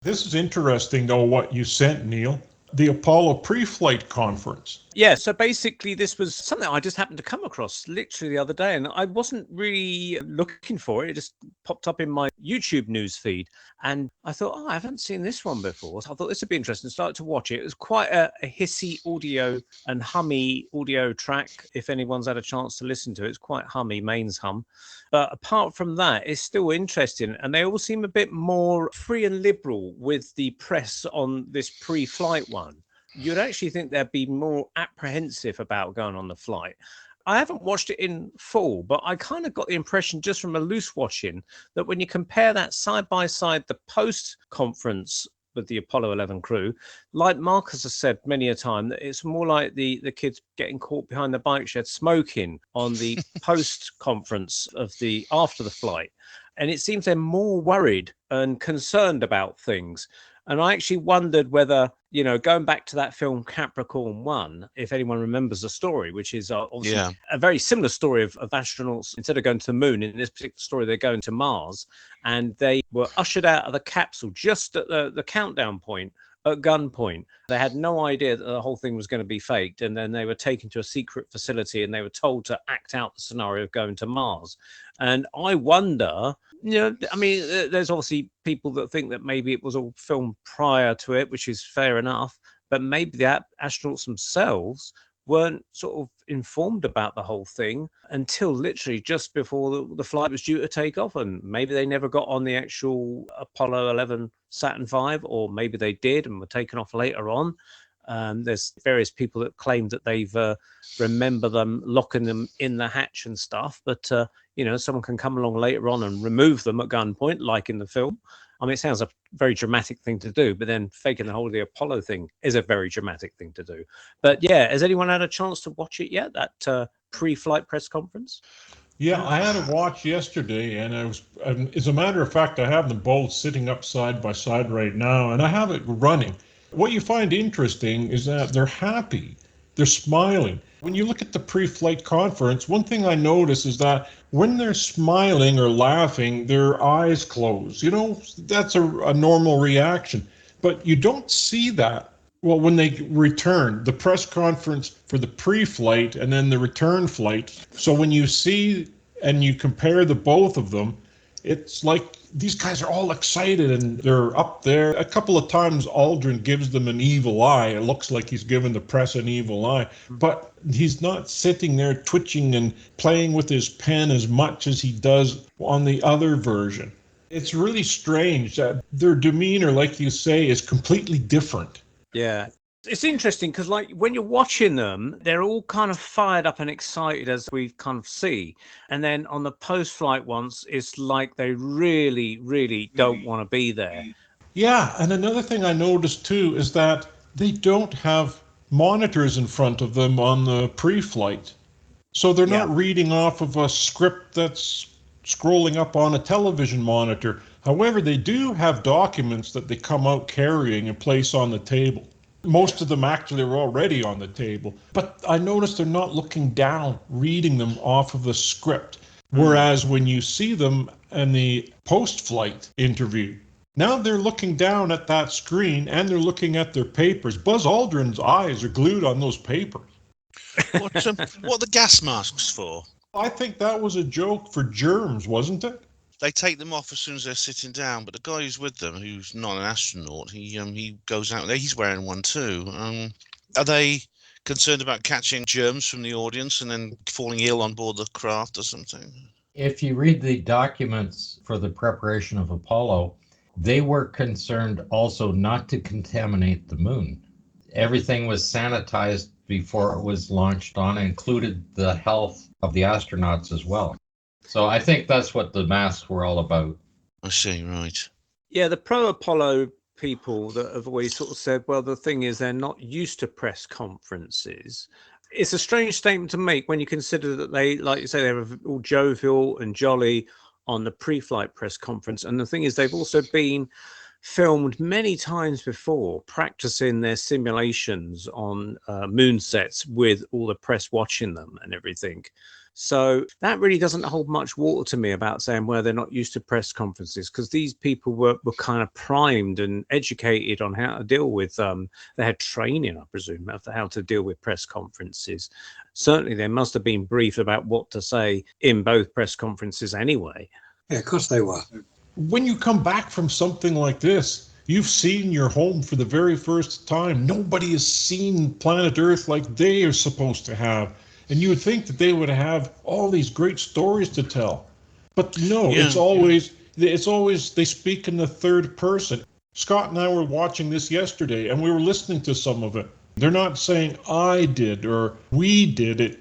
This is interesting, though, what you sent, Neil. The Apollo pre-flight conference. Yeah, so basically this was something I just happened to come across literally the other day, and I wasn't really looking for it. It just popped up in my YouTube news feed, and I thought, oh, I haven't seen this one before. So I thought this would be interesting. Started to watch it. It was quite a hissy audio and hummy audio track. If anyone's had a chance to listen to it, it's quite hummy, mains hum. But apart from that, it's still interesting, and they all seem a bit more free and liberal with the press on this pre-flight one. You'd actually think they'd be more apprehensive about going on the flight. I haven't watched it in full, but I kind of got the impression just from a loose watching that when you compare that side by side, the post conference with the Apollo 11 crew, like Marcus has said many a time, that it's more like the kids getting caught behind the bike shed smoking on the post conference of the after the flight. And it seems they're more worried and concerned about things. And I actually wondered whether, going back to that film Capricorn 1, if anyone remembers the story, which is obviously a very similar story of astronauts, instead of going to the moon, in this particular story, they're going to Mars. And they were ushered out of the capsule just at the countdown point, at gunpoint. They had no idea that the whole thing was going to be faked. And then they were taken to a secret facility and they were told to act out the scenario of going to Mars. And I wonder, there's obviously people that think that maybe it was all filmed prior to it, which is fair enough. But maybe the astronauts themselves weren't sort of informed about the whole thing until literally just before the flight was due to take off. And maybe they never got on the actual Apollo 11 Saturn V, or maybe they did and were taken off later on. There's various people that claim that they've remember them locking them in the hatch and stuff. But, someone can come along later on and remove them at gunpoint, like in the film. I mean, it sounds a very dramatic thing to do, but then faking the whole of the Apollo thing is a very dramatic thing to do. But yeah, has anyone had a chance to watch it yet, that pre-flight press conference? Yeah, I had a watch yesterday, and as a matter of fact, I have them both sitting up side by side right now, and I have it running. What you find interesting is that they're happy. They're smiling. When you look at the pre-flight conference, one thing I notice is that when they're smiling or laughing, their eyes close. That's a normal reaction. But you don't see that. Well, when they return, the press conference for the pre-flight and then the return flight. So when you see and you compare the both of them, it's like these guys are all excited and they're up there. A couple of times Aldrin gives them an evil eye. It looks like he's giving the press an evil eye. But he's not sitting there twitching and playing with his pen as much as he does on the other version. It's really strange that their demeanor, like you say, is completely different. Yeah. It's interesting because, like, when you're watching them, they're all kind of fired up and excited, as we kind of see. And then on the post-flight ones, it's like they really, really don't want to be there. Yeah, and another thing I noticed too is that they don't have monitors in front of them on the pre-flight. So they're not reading off of a script that's scrolling up on a television monitor. However, they do have documents that they come out carrying and place on the table. Most of them actually are already on the table. But I noticed they're not looking down, reading them off of the script. Whereas when you see them in the post-flight interview, now they're looking down at that screen and they're looking at their papers. Buzz Aldrin's eyes are glued on those papers. What are the gas masks for? I think that was a joke for germs, wasn't it? They take them off as soon as they're sitting down, but the guy who's with them, who's not an astronaut, he goes out there. He's wearing one too. Are they concerned about catching germs from the audience and then falling ill on board the craft or something? If you read the documents for the preparation of Apollo, they were concerned also not to contaminate the moon. Everything was sanitized before it was launched on, included the health of the astronauts as well. So I think that's what the masks were all about. I see, right. Yeah, the pro-Apollo people that have always sort of said, well, the thing is they're not used to press conferences. It's a strange statement to make when you consider that they, like you say, they were all jovial and jolly on the pre-flight press conference. And the thing is, they've also been filmed many times before, practicing their simulations on moon sets with all the press watching them and everything. So that really doesn't hold much water to me about saying, well, they're not used to press conferences, because these people were kind of primed and educated on how to deal with, they had training, I presume, of how to deal with press conferences. Certainly, they must have been briefed about what to say in both press conferences anyway. Yeah, of course they were. When you come back from something like this, you've seen your home for the very first time. Nobody has seen planet Earth like they are supposed to have. And you would think that they would have all these great stories to tell. But no, it's always they speak in the third person. Scott and I were watching this yesterday, and we were listening to some of it. They're not saying I did or we did. It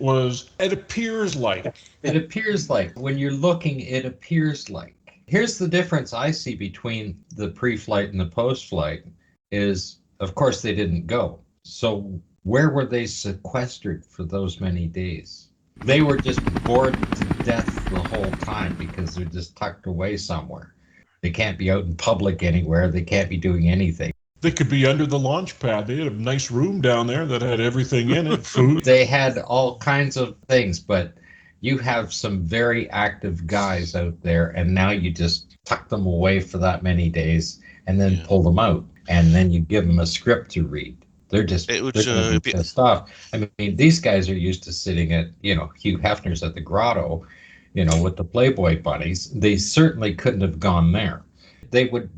appears like. It appears like. When you're looking, it appears like. Here's the difference I see between the pre-flight and the post-flight is, of course, they didn't go. So where were they sequestered for those many days? They were just bored to death the whole time because they're just tucked away somewhere. They can't be out in public anywhere. They can't be doing anything. They could be under the launch pad. They had a nice room down there that had everything in it, food. They had all kinds of things, but you have some very active guys out there, and now you just tuck them away for that many days and then pull them out, and then you give them a script to read. They're just pissed off. I mean, these guys are used to sitting at, Hugh Hefner's at the Grotto, with the Playboy bunnies. They certainly couldn't have gone there. They would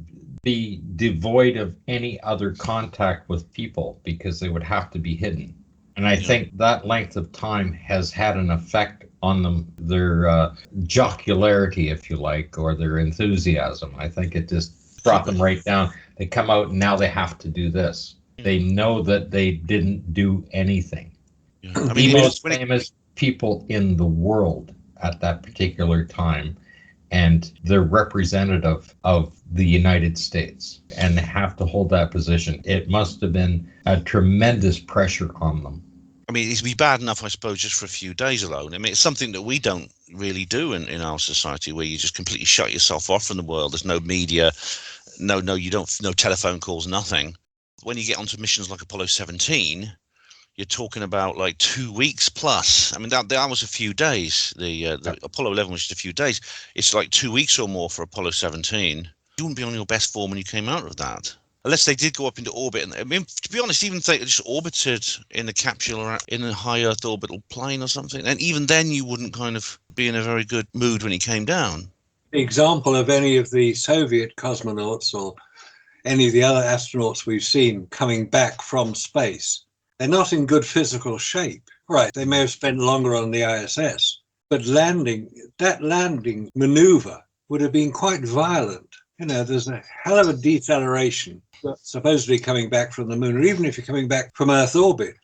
be devoid of any other contact with people because they would have to be hidden. And I think that length of time has had an effect on them, their jocularity, if you like, or their enthusiasm. I think it just brought them right down. They come out and now they have to do this. They know that they didn't do anything. Yeah. I mean, the most famous people in the world at that particular time, and they're representative of the United States, and they have to hold that position. It must have been a tremendous pressure on them. I mean, it'd be bad enough, I suppose, just for a few days alone. I mean, it's something that we don't really do in our society, where you just completely shut yourself off from the world. There's no media, no telephone calls, nothing. When you get onto missions like Apollo 17, you're talking about like 2 weeks plus. I mean, that was a few days. The Apollo 11 was just a few days. It's like 2 weeks or more for Apollo 17. You wouldn't be on your best form when you came out of that. Unless they did go up into orbit. And I mean, to be honest, even if they just orbited in a capsule or in a high Earth orbital plane or something, and even then you wouldn't kind of be in a very good mood when he came down. The example of any of the Soviet cosmonauts or any of the other astronauts we've seen coming back from space, they're not in good physical shape. Right, they may have spent longer on the ISS, but that landing maneuver would have been quite violent. There's a hell of a deceleration, supposedly coming back from the moon, or even if you're coming back from Earth orbit,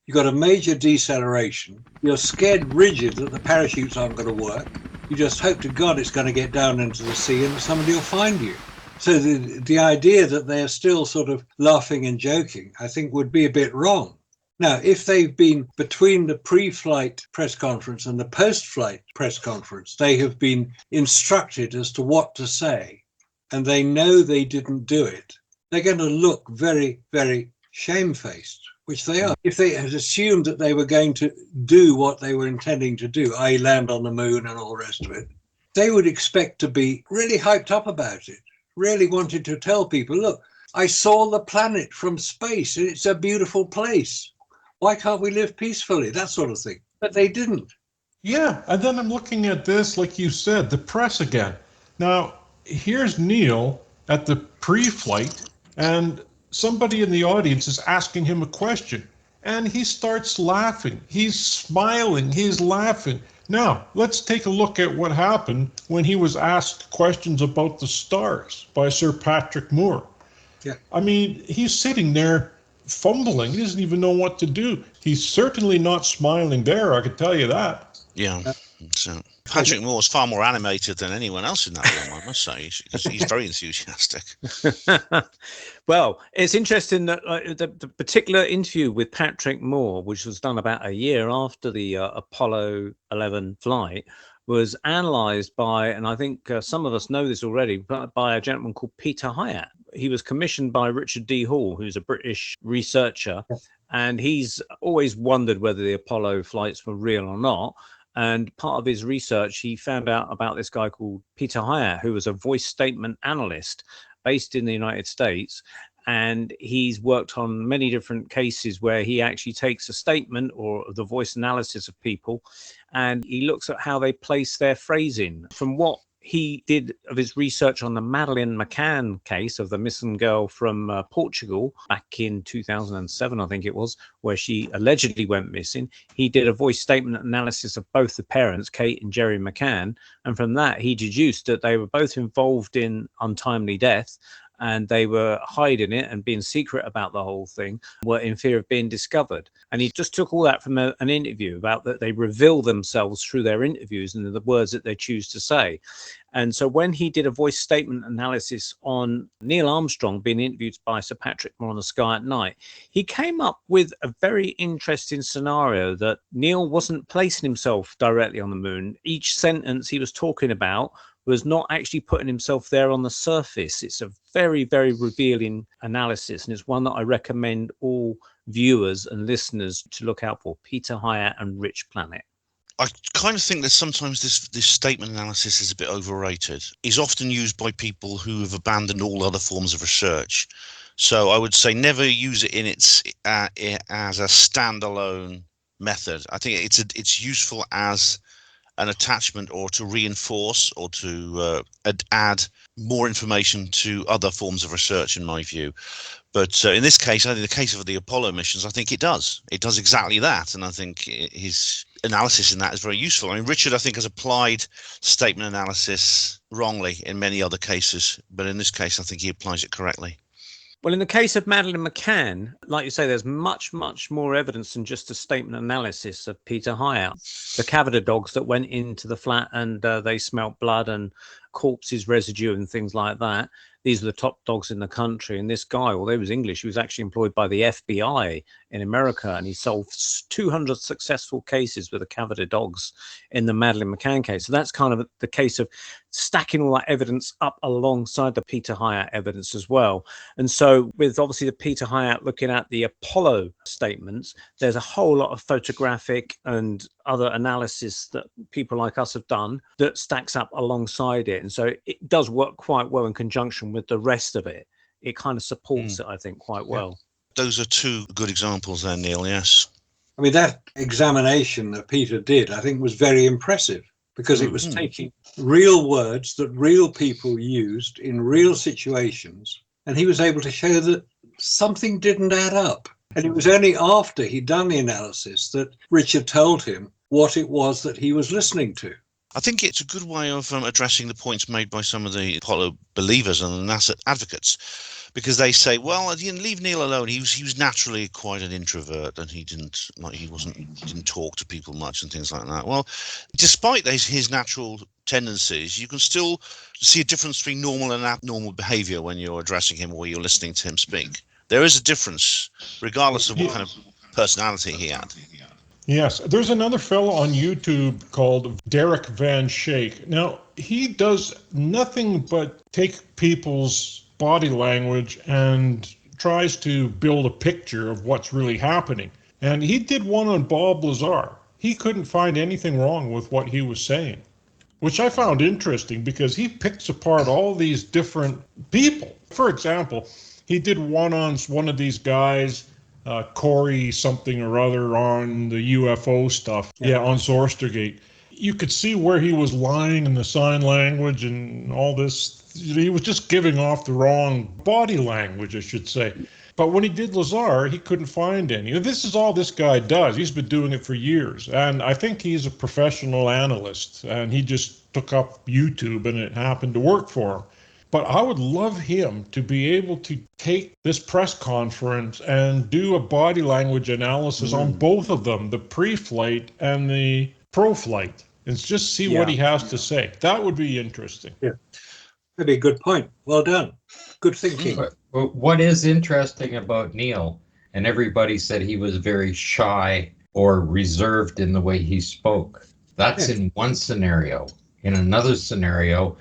you've got a major deceleration. You're scared rigid that the parachutes aren't going to work. You just hope to God it's going to get down into the sea and somebody will find you. So the idea that they're still sort of laughing and joking, I think, would be a bit wrong. Now, if they've been between the pre-flight press conference and the post-flight press conference, they have been instructed as to what to say, and they know they didn't do it, they're going to look very, very shamefaced, which they are. If they had assumed that they were going to do what they were intending to do, i.e. land on the moon and all the rest of it, they would expect to be really hyped up about it. Really wanted to tell people, look, I saw the planet from space and it's a beautiful place. Why can't we live peacefully? That sort of thing. But they didn't. Yeah, and then I'm looking at this, like you said, the press again. Now, here's Neil at the pre-flight, and somebody in the audience is asking him a question, and he starts laughing. He's smiling. He's laughing. Now, let's take a look at what happened when he was asked questions about the stars by Sir Patrick Moore. Yeah. I mean, he's sitting there fumbling. He doesn't even know what to do. He's certainly not smiling there, I can tell you that. Yeah. So Patrick Moore's far more animated than anyone else in that room, I must say. He's very enthusiastic. Well, it's interesting that the particular interview with Patrick Moore, which was done about a year after the Apollo 11 flight, was analysed by, and I think some of us know this already, but by a gentleman called Peter Hyatt. he was commissioned by Richard D. Hall, who's a British researcher, and he's always wondered whether the Apollo flights were real or not. And part of his research, he found out about this guy called Peter Hyatt, who was a voice statement analyst based in the United States. And he's worked on many different cases where he actually takes a statement or the voice analysis of people, and he looks at how they place their phrasing. From what he did of his research on the Madeleine McCann case of the missing girl from Portugal back in 2007, I think it was, where she allegedly went missing. He did a voice statement analysis of both the parents, Kate and Jerry McCann. And from that, he deduced that they were both involved in untimely death, and they were hiding it and being secret about the whole thing, were in fear of being discovered. And he just took all that from an interview about that they reveal themselves through their interviews and the words that they choose to say. And so when he did a voice statement analysis on Neil Armstrong being interviewed by Sir Patrick Moore on the Sky at Night, he came up with a very interesting scenario that Neil wasn't placing himself directly on the moon. Each sentence he was talking about was not actually putting himself there on the surface. It's a very, very revealing analysis, and it's one that I recommend all viewers and listeners to look out for. Peter Hyatt and Rich Planet. I kind of think that sometimes this statement analysis is a bit overrated. It's often used by people who have abandoned all other forms of research. So I would say never use it in its as a standalone method. I think it's useful as an attachment or to reinforce or to add more information to other forms of research, in my view. But in this case, I think the case of the Apollo missions, I think it does exactly that. And I think his analysis in that is very useful. I mean, Richard, I think, has applied statement analysis wrongly in many other cases, but in this case, I think he applies it correctly. Well, in the case of Madeleine McCann, like you say, there's much, much more evidence than just a statement analysis of Peter Hyatt. The caviter dogs that went into the flat and they smelt blood and corpses residue and things like that. These were the top dogs in the country. And this guy, although he was English, he was actually employed by the FBI in America, and he solved 200 successful cases with the caviter dogs in the Madeleine McCann case. So that's kind of the case of stacking all that evidence up alongside the Peter Hyatt evidence as well. And so with obviously the Peter Hyatt looking at the Apollo statements, there's a whole lot of photographic and other analysis that people like us have done that stacks up alongside it. And so it does work quite well in conjunction with the rest of it. It kind of supports it, I think, quite well. Those are two good examples there, Neil, yes. I mean, that examination that Peter did, I think, was very impressive because it was taking real words that real people used in real situations, and he was able to show that something didn't add up. And it was only after he'd done the analysis that Richard told him what it was that he was listening to. I think it's a good way of addressing the points made by some of the Apollo believers and the NASA advocates, because they say, well, leave Neil alone. He was naturally quite an introvert, and he didn't talk to people much and things like that. Well, despite his natural tendencies, you can still see a difference between normal and abnormal behavior when you're addressing him or you're listening to him speak. There is a difference, regardless of what kind of personality he had. Yes, there's another fellow on YouTube called Derek Van Schaik. Now, he does nothing but take people's body language and tries to build a picture of what's really happening. And he did one on Bob Lazar. He couldn't find anything wrong with what he was saying, which I found interesting because he picks apart all these different people. For example, he did one on one of these guys, Corey something or other, on the UFO stuff. Yeah, on Zorstergate. You could see where he was lying in the sign language and all this. He was just giving off the wrong body language, I should say. But when he did Lazar, he couldn't find any. This is all this guy does. He's been doing it for years. And I think he's a professional analyst. And he just took up YouTube and it happened to work for him. But I would love him to be able to take this press conference and do a body language analysis on both of them, the pre-flight and the pro-flight, and just see what he has to say. That would be interesting. Yeah, that'd be a good point. Well done. Good thinking. But what is interesting about Neil, and everybody said he was very shy or reserved in the way he spoke. That's in one scenario. In another scenario,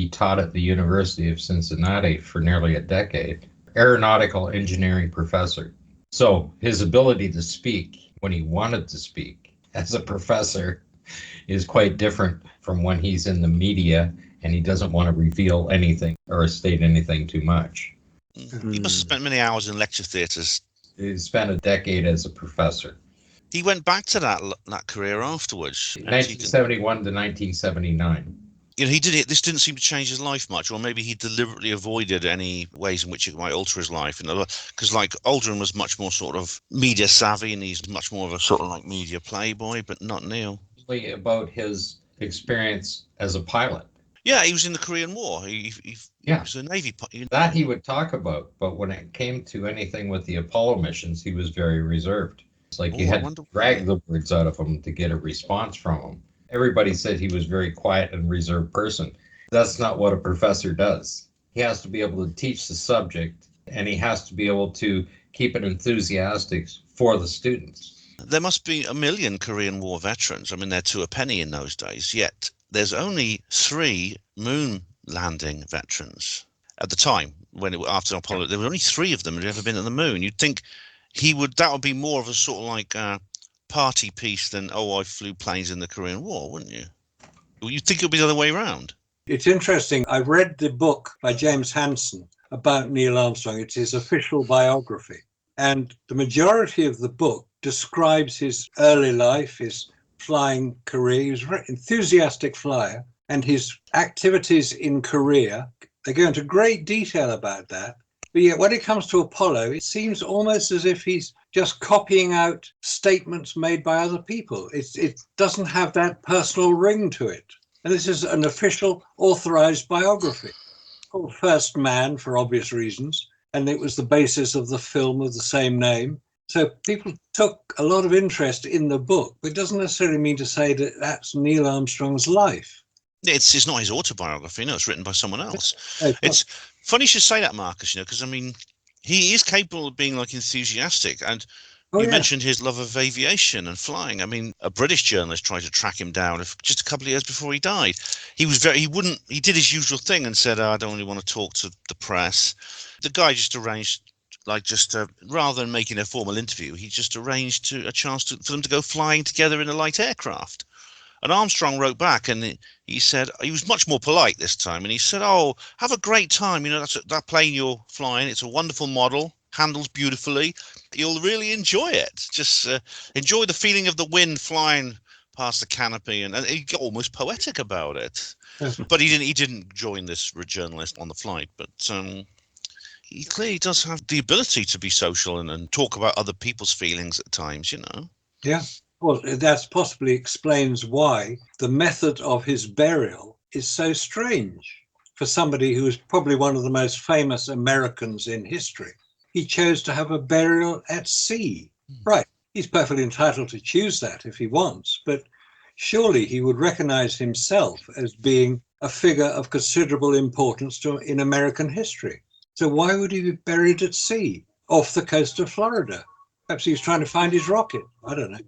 He taught at the University of Cincinnati for nearly a decade, aeronautical engineering professor. So his ability to speak when he wanted to speak as a professor is quite different from when he's in the media and he doesn't want to reveal anything or state anything too much. He must have spent many hours in lecture theatres. He spent a decade as a professor. He went back to that career afterwards. 1971 to 1979. You know, this didn't seem to change his life much, or maybe he deliberately avoided any ways in which it might alter his life. Because like Aldrin was much more sort of media savvy, and he's much more of a sort of like media playboy, but not Neil. About his experience as a pilot. Yeah, he was in the Korean War. He was a Navy pilot. That he would talk about, but when it came to anything with the Apollo missions, he was very reserved. It's like you had to drag the words out of him to get a response from him. Everybody said he was a very quiet and reserved person. That's not what a professor does. He has to be able to teach the subject, and he has to be able to keep it enthusiastic for the students. There must be 1 million Korean War veterans. I mean, they're 2 a penny in those days, yet there's only 3 moon landing veterans. At the time, after Apollo, there were only 3 of them who had ever been at the moon. You'd think that would be more of a sort of like party piece than, I flew planes in the Korean War, wouldn't you? You'd think it would be the other way around. It's interesting. I read the book by James Hansen about Neil Armstrong. It's his official biography. And the majority of the book describes his early life, his flying career. He was a very enthusiastic flyer, and his activities in Korea. They go into great detail about that. But yet when it comes to Apollo, it seems almost as if he's just copying out statements made by other people. It doesn't have that personal ring to it. And this is an official authorized biography called First Man for obvious reasons. And it was the basis of the film of the same name. So people took a lot of interest in the book, but it doesn't necessarily mean to say that that's Neil Armstrong's life. It's not his autobiography. No, it's written by someone else. It's funny you should say that, Marcus, because, I mean, he is capable of being, like, enthusiastic. And you mentioned his love of aviation and flying. I mean, a British journalist tried to track him down just a couple of years before he died. He did his usual thing and said, I don't really want to talk to the press. The guy just arranged, rather than making a formal interview, he just arranged a chance for them to go flying together in a light aircraft. And Armstrong wrote back, and he said, he was much more polite this time, and he said, have a great time. You know, that plane you're flying, it's a wonderful model, handles beautifully. You'll really enjoy it. Just enjoy the feeling of the wind flying past the canopy, and he got almost poetic about it. But he didn't join this journalist on the flight. But he clearly does have the ability to be social and talk about other people's feelings at times, you know. Yeah. Well, that possibly explains why the method of his burial is so strange for somebody who is probably one of the most famous Americans in history. He chose to have a burial at sea. Right. He's perfectly entitled to choose that if he wants, but surely he would recognize himself as being a figure of considerable importance in American history. So why would he be buried at sea off the coast of Florida? Perhaps he was trying to find his rocket. I don't know.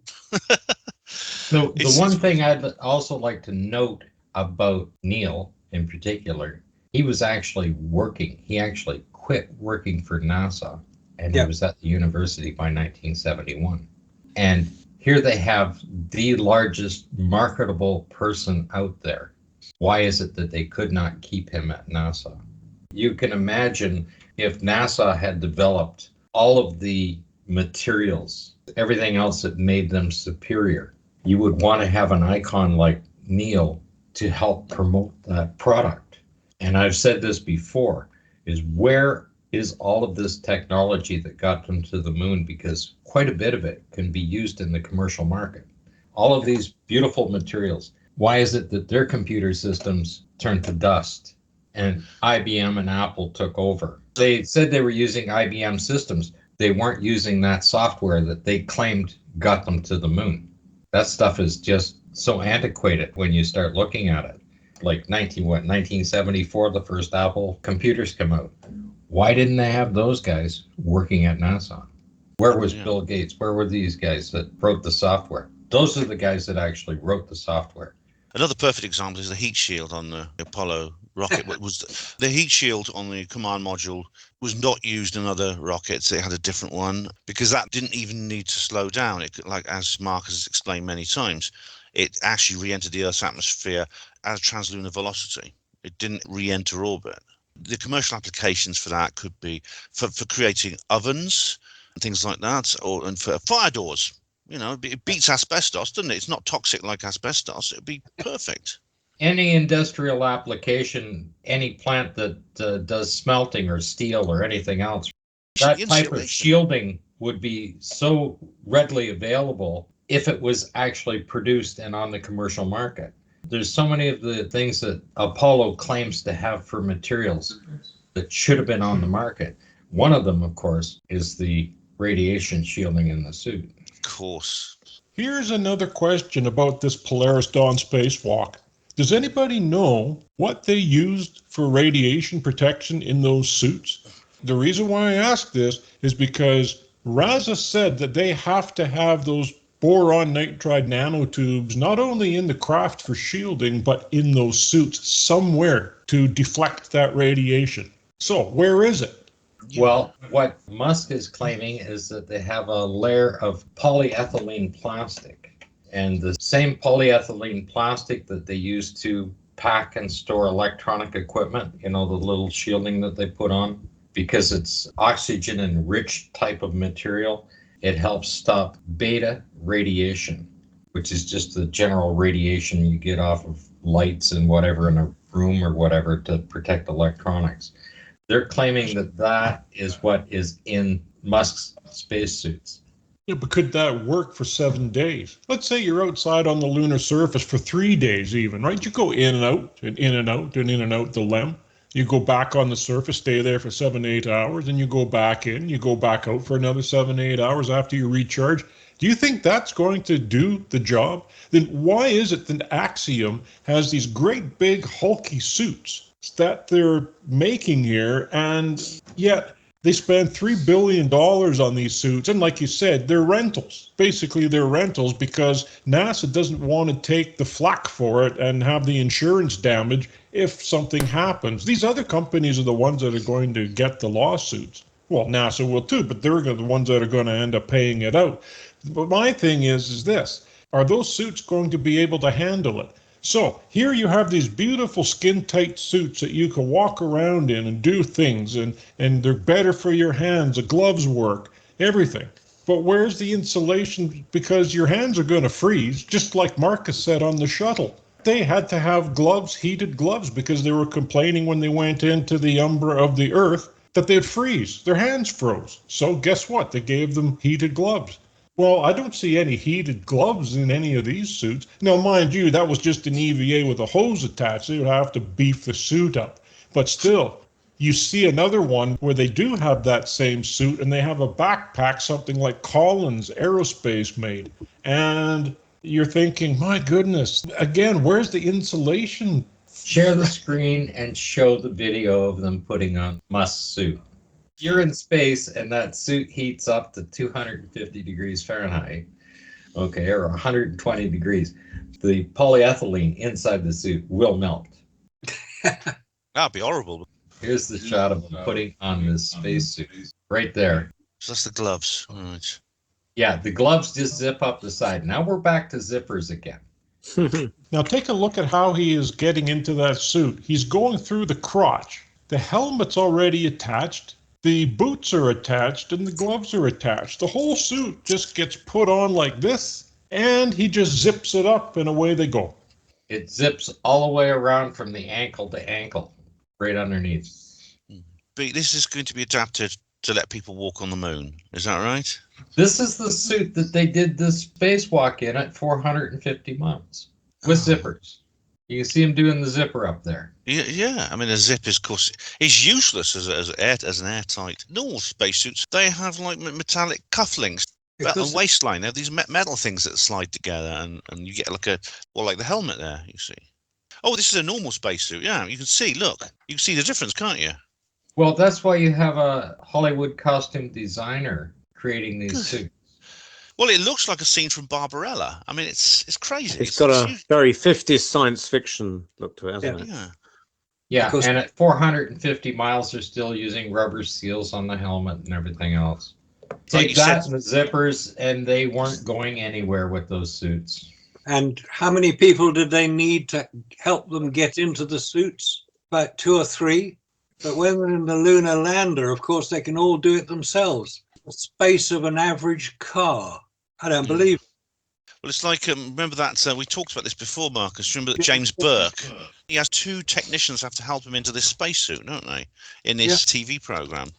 So the one thing I'd also like to note about Neil in particular, he was actually working. He actually quit working for NASA, and he was at the university by 1971. And here they have the largest marketable person out there. Why is it that they could not keep him at NASA? You can imagine if NASA had developed all of the materials, everything else that made them superior, you would want to have an icon like Neil to help promote that product. And I've said this before, is where is all of this technology that got them to the moon? Because quite a bit of it can be used in the commercial market. All of these beautiful materials, why is it that their computer systems turned to dust and IBM and Apple took over? They said they were using IBM systems. They weren't using that software that they claimed got them to the moon. That stuff is just so antiquated when you start looking at it. Like 1974, the first Apple computers come out. Why didn't they have those guys working at NASA? Where was Bill Gates? Where were these guys that wrote the software? Those are the guys that actually wrote the software. Another perfect example is the heat shield on the Apollo rocket was the heat shield on the command module was not used in other rockets. They had a different one because that didn't even need to slow down. It, like as Mark has explained many times, it actually re-entered the Earth's atmosphere at a translunar velocity. It didn't re-enter orbit. The commercial applications for that could be for creating ovens and things like that, and for fire doors. You know, it beats asbestos, doesn't it? It's not toxic like asbestos. It'd be perfect. Any industrial application, any plant that does smelting or steel or anything else, that type of shielding would be so readily available if it was actually produced and on the commercial market. There's so many of the things that Apollo claims to have for materials that should have been on the market. One of them, of course, is the radiation shielding in the suit. Of course. Here's another question about this Polaris Dawn spacewalk. Does anybody know what they used for radiation protection in those suits? The reason why I ask this is because Raza said that they have to have those boron nitride nanotubes not only in the craft for shielding, but in those suits somewhere to deflect that radiation. So where is it? Well, what Musk is claiming is that they have a layer of polyethylene plastic. And the same polyethylene plastic that they use to pack and store electronic equipment, you know, the little shielding that they put on, because it's oxygen enriched type of material, it helps stop beta radiation, which is just the general radiation you get off of lights and whatever in a room or whatever to protect electronics. They're claiming that that is what is in Musk's spacesuits. Yeah, but could that work for 7 days? Let's say you're outside on the lunar surface for 3 days even, right? You go in and out and in and out and in and out the LEM. You go back on the surface, stay there for 7 to 8 hours, and you go back in, you go back out for another 7 to 8 hours after you recharge. Do you think that's going to do the job? Then why is it that Axiom has these great big hulky suits that they're making here, and yet they spend $3 billion on these suits, and like you said, they're rentals. Basically, they're rentals because NASA doesn't want to take the flack for it and have the insurance damage if something happens. These other companies are the ones that are going to get the lawsuits. Well, NASA will too, but they're the ones that are going to end up paying it out. But my thing is this: are those suits going to be able to handle it? So here you have these beautiful skin-tight suits that you can walk around in and do things, and they're better for your hands, the gloves work, everything. But where's the insulation? Because your hands are going to freeze, just like Marcus said on the shuttle. They had to have gloves, heated gloves, because they were complaining when they went into the umbra of the Earth that they'd freeze. Their hands froze. So guess what? They gave them heated gloves. Well, I don't see any heated gloves in any of these suits. Now, mind you, that was just an EVA with a hose attached. They would have to beef the suit up. But still, you see another one where they do have that same suit, and they have a backpack, something like Collins Aerospace made. And you're thinking, my goodness, again, where's the insulation? Share the screen and show the video of them putting on Musk's suit. You're in space and that suit heats up to 250 degrees Fahrenheit, okay, or 120 degrees. The polyethylene inside the suit will melt. That'd be horrible. Here's the shot of them putting on this spacesuit right there. So that's the gloves. Right. Yeah, the gloves just zip up the side. Now we're back to zippers again. Now take a look at how he is getting into that suit. He's going through the crotch. The helmet's already attached. The boots are attached and the gloves are attached. The whole suit just gets put on like this, and he just zips it up and away they go. It zips all the way around from the ankle to ankle, right underneath. But this is going to be adapted to let people walk on the moon. Is that right? This is the suit that they did this spacewalk in at 450 miles with zippers. You can see him doing the zipper up there. Yeah. I mean, a zip is, of course, is useless as an airtight. Normal spacesuits, they have like metallic cufflinks. But a waistline, they have these metal things that slide together, and you get like the helmet there, you see. Oh, this is a normal spacesuit. Yeah, you can see, look. You can see the difference, can't you? Well, that's why you have a Hollywood costume designer creating these suits. Well, it looks like a scene from Barbarella. I mean, it's crazy. It's got a very 50s science fiction look to it, hasn't it? Yeah. Yeah, Because- and at 450 miles, they're still using rubber seals on the helmet and everything else. Take you that said- and the zippers, and they weren't going anywhere with those suits. And how many people did they need to help them get into the suits? About 2 or 3. But when they're in the lunar lander, of course, they can all do it themselves. The space of an average car. I don't believe it. Well, it's like, remember that, we talked about this before, Marcus. Remember that James Burke, he has 2 technicians have to help him into this spacesuit, don't they? In this TV program.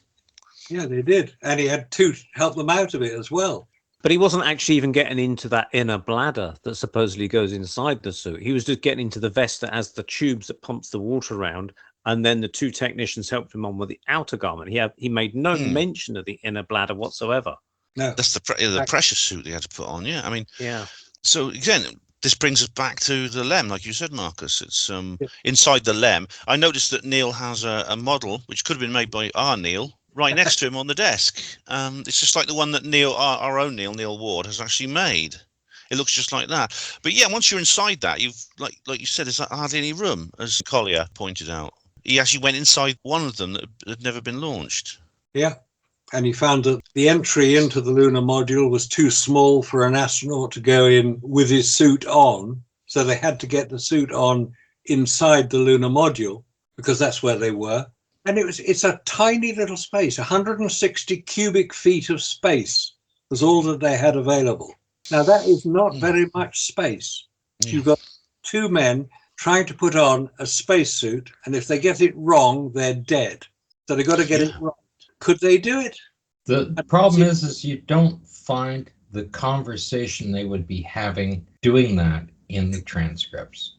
Yeah, they did. And he had 2 to help them out of it as well. But he wasn't actually even getting into that inner bladder that supposedly goes inside the suit. He was just getting into the vest that has the tubes that pumps the water around, and then the 2 technicians helped him on with the outer garment. He made no mention of the inner bladder whatsoever. No. That's the pressure suit they had to put on, yeah. I mean, Yeah. so again, this brings us back to the LEM, like you said, Marcus. It's inside the LEM. I noticed that Neil has a model, which could have been made by our Neil, right next to him on the desk. It's just like the one that Neil, our own Neil Ward, has actually made. It looks just like that. But yeah, once you're inside that, you've like you said, there's hardly any room, as Collier pointed out. He actually went inside one of them that had never been launched. Yeah. And he found that the entry into the lunar module was too small for an astronaut to go in with his suit on. So they had to get the suit on inside the lunar module because that's where they were. And it's a tiny little space, 160 cubic feet of space was all that they had available. Now, that is not very much space. Yeah. You've got 2 men trying to put on a spacesuit, and if they get it wrong, they're dead. So they've got to get it right. Could they do it? The problem is you don't find the conversation they would be having doing that in the transcripts.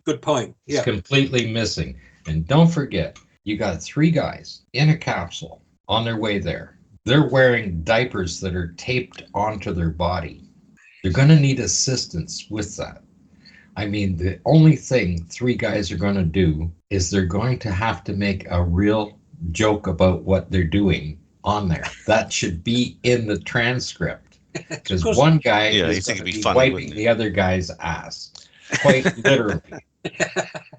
Good point. It's Yeah. completely missing. And don't forget, you got 3 guys in a capsule on their way there. They're wearing diapers that are taped onto their body. They're going to need assistance with that. I mean, the only thing 3 guys are going to do is they're going to have to make a real joke about what they're doing on there. That should be in the transcript. Because one guy is going to be wiping the other guy's ass. Quite literally.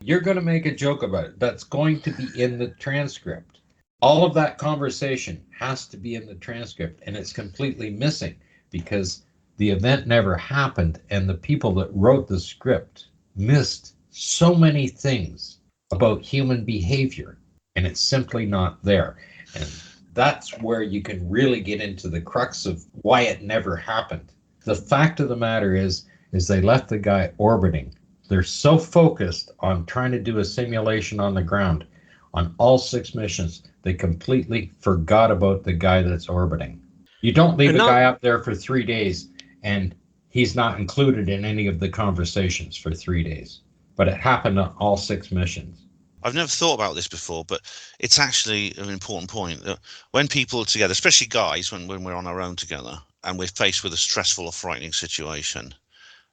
You're going to make a joke about it. That's going to be in the transcript. All of that conversation has to be in the transcript, and it's completely missing because the event never happened, and the people that wrote the script missed so many things about human behavior, and it's simply not there. And that's where you can really get into the crux of why it never happened. The fact of the matter is they left the guy orbiting. They're so focused on trying to do a simulation on the ground on all 6 missions, they completely forgot about the guy that's orbiting. You don't leave a guy up there for 3 days and he's not included in any of the conversations for 3 days. But it happened on all 6 missions. I've never thought about this before, but it's actually an important point that when people are together, especially guys, when we're on our own together and we're faced with a stressful or frightening situation,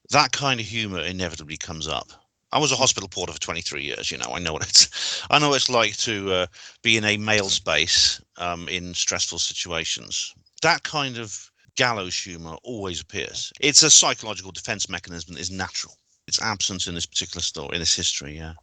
that kind of humor inevitably comes up. I was a hospital porter for 23 years. I know what it's like to be in a male space in stressful situations. That kind of gallows humor always appears. It's a psychological defense mechanism that is natural. It's absent in this particular story, in this history. Yeah.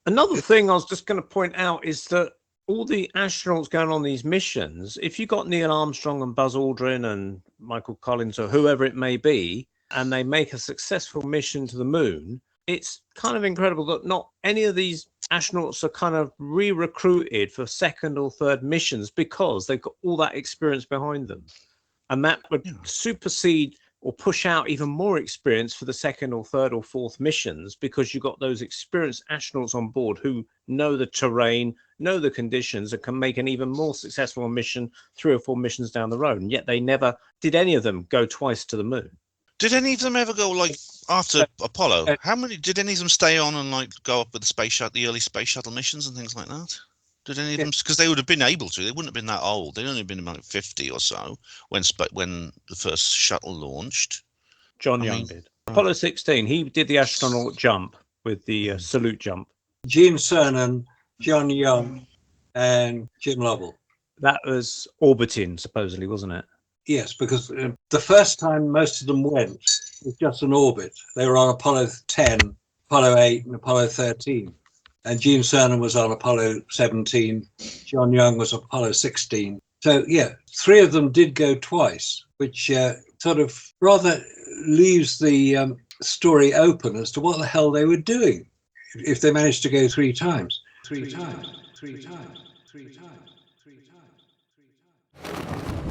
Another thing I was just going to point out is that all the astronauts going on these missions, if you got Neil Armstrong and Buzz Aldrin and Michael Collins or whoever it may be, and they make a successful mission to the moon, it's kind of incredible that not any of these astronauts are kind of re-recruited for 2nd or 3rd missions because they've got all that experience behind them. And that would supersede or push out even more experience for the 2nd or 3rd or 4th missions because you've got those experienced astronauts on board who know the terrain, know the conditions, and can make an even more successful mission 3 or 4 missions down the road. And yet they never did any of them go twice to the moon. Did any of them ever go after Apollo? How many did any of them stay on and go up with the space shuttle, the early space shuttle missions and things like that? Did any of them? Because they would have been able to. They wouldn't have been that old. They'd only been about 50 or so when the first shuttle launched. John Young did. Apollo 16. He did the astronaut jump with the salute jump. Gene Cernan, John Young, and Jim Lovell. That was orbiting, supposedly, wasn't it? Yes, because the first time most of them went was just an orbit. They were on Apollo 10, Apollo 8, and Apollo 13. And Gene Cernan was on Apollo 17. John Young was Apollo 16. So, yeah, 3 of them did go twice, which sort of rather leaves the story open as to what the hell they were doing if they managed to go 3 times. 3 times, 3 times, 3 times, 3 times, 3 times.